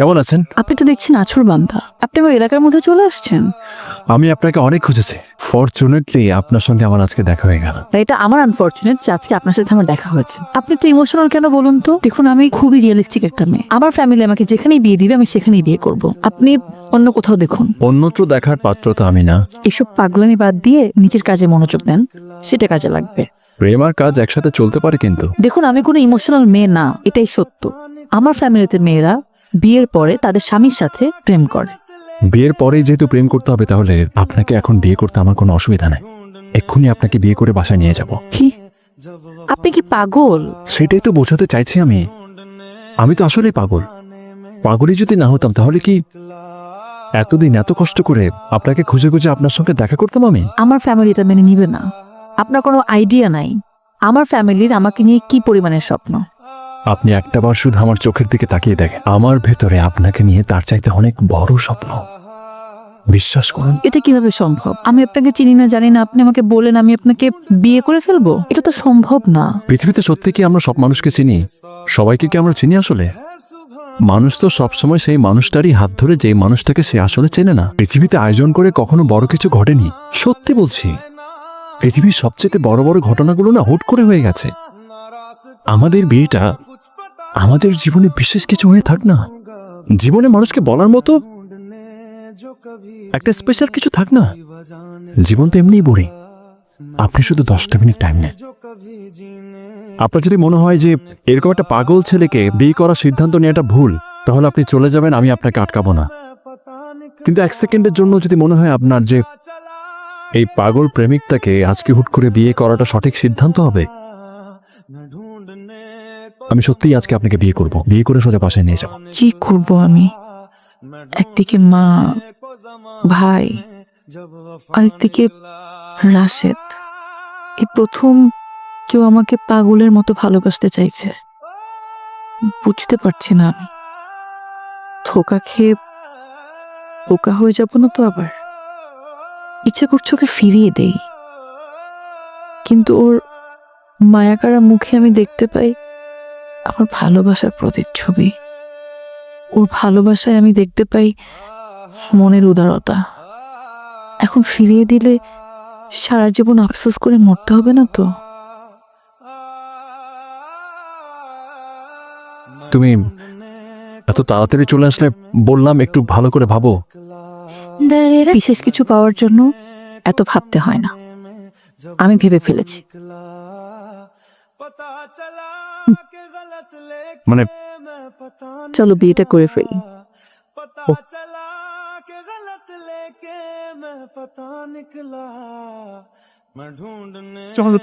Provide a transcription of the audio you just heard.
কেমন আছেন? আপনি তো দেখছেন আছর বান্দা। আপনি আমার এলাকার মধ্যে চলে আসছেন। আমি আপনাকে অনেক খুঁজেছি। ফরচুনেটলি আপনার সঙ্গে আমার আজকে দেখা হয়ে গেল। আর এটা আমার আনফরচুনেট যে আজকে আপনার সাথে আমার দেখা হয়েছে। আপনি তো ইমোশনাল কেন বলুন তো? দেখুন, আমি খুবই রিয়েলিস্টিক একটা মেয়ে। আমার ফ্যামিলি আমাকে যেখানেই বিয়ে দিবে আমি সেখানেই বিয়ে করব। আপনি অন্য কোথাও দেখুন। অন্যত্র দেখার পাত্র তো আমি না। এসব পাগলামি বাদ দিয়ে নিজের কাজে মনোযোগ দেন, সেটা কাজে লাগবে। প্রেম আর কাজ একসাথে চলতে পারে কিন্তু। দেখুন, আমি কোনো ইমোশনাল মেয়ে না, এটাই সত্য। আমার ফ্যামিলিতে মেয়েরা বিয়ের পরে তাদের স্বামীর সাথে প্রেম করে। বিয়ের পরেই যেহেতু প্রেম করতে হবে, তাহলে আপনাকে এখন বিয়ে করতে আমার কোনো অসুবিধা নেই। এক্ষুনি আপনাকে বিয়ে করে বাসায় নিয়ে যাব। কি? আপনি কি পাগল? সেটাই তো বোঝাতে চাইছি আমি। আমি তো আসলেই পাগল। পাগলই যদি না হতাম তাহলে কি এতদিন এত কষ্ট করে আপনাকে খুঁজে খুঁজে আপনার সঙ্গে দেখা করতাম আমি? আমার ফ্যামিলি এটা মেনে নিবে না। আপনার কোনো আইডিয়া নাই আমার ফ্যামিলির আমাকে নিয়ে কি পরিমাণের স্বপ্ন। আপনি একটাবার শুধু আমার চোখের দিকে তাকিয়ে দেখেন। আমার ভেতরে আপনাকে নিয়ে তার চাইতে অনেক বড় স্বপ্ন। বিশ্বাস করুন। এটা কিভাবে সম্ভব? আমি আপনাকে চিনি না, জানি না, আপনি আমাকে বলেন আমি আপনাকে বিয়ে করে ফেলবো? এটা তো সম্ভব না। পৃথিবীতে সত্যি কি আমরা সব মানুষকে চিনি? সবাইকে কি আমরা চিনি আসলে? মানুষ তো সবসময় সেই মানুষটারই হাত ধরে যেই মানুষটাকে সে আসলে চেনে না। পৃথিবীতে আয়োজন করে কখনো বড় কিছু ঘটেনি। সত্যি বলছি, পৃথিবীর সবচেয়ে বড় বড় ঘটনাগুলো না হুট করে হয়ে গেছে। আমাদের বিয়েটা আমাদের জীবনে বিশেষ কিছু হয়ে থাক না। জীবনে মানুষকে বলার মতো একটা স্পেশাল কিছু থাক না। জীবন তো এমনিই বোরিং। আপনি শুধু 10টা মিনিট টাইম নেন। আপনার যদি মনে হয় যে এরকম একটা পাগল ছেলেকে বিয়ে করার সিদ্ধান্ত নেওয়াটা ভুল, তাহলে আপনি চলে যাবেন, আমি আপনাকে আটকাবো না। কিন্তু 1 সেকেন্ডের জন্য যদি মনে হয় আপনার যে এই পাগল প্রেমিকটাকে আজকে হুট করে বিয়ে করাটা সঠিক সিদ্ধান্ত হবে, আমি সত্যিই আজকে আপনাকে বিয়ে করব। বিয়ে করে সোজা বাসায় নিয়ে যাব। কি করব আমি? একদিকে মা, ভাই, আরেকদিকে রাশেদ। এই প্রথম কেউ আমাকে পাগলের মতো ভালোবাসতে চাইছে। বুঝতে পারছি না আমি ধোকা খেয়ে বোকা হয়ে যাব না তো আবার? ইচ্ছে করছে ওকে ফিরিয়ে দেই, কিন্তু ওর মায়াকারা মুখে আমি দেখতে পাই আমার ভালোবাসার প্রতিচ্ছবি। ওর ভালোবাসায় আমি দেখতে পাই মনের উদারতা। এখন ফিরিয়ে দিলে সারা জীবন আফসোস করে মরতে হবে না তো? তুমি এত তাড়াতাড়ি চলে আসলে বললাম একটু ভালো করে ভাবো। বিশেষ কিছু পাওয়ার জন্য এত ভাবতে হয় না, আমি ভেবে ফেলেছি। মানে চলো বিয়েটা করে ফেলি। চলো।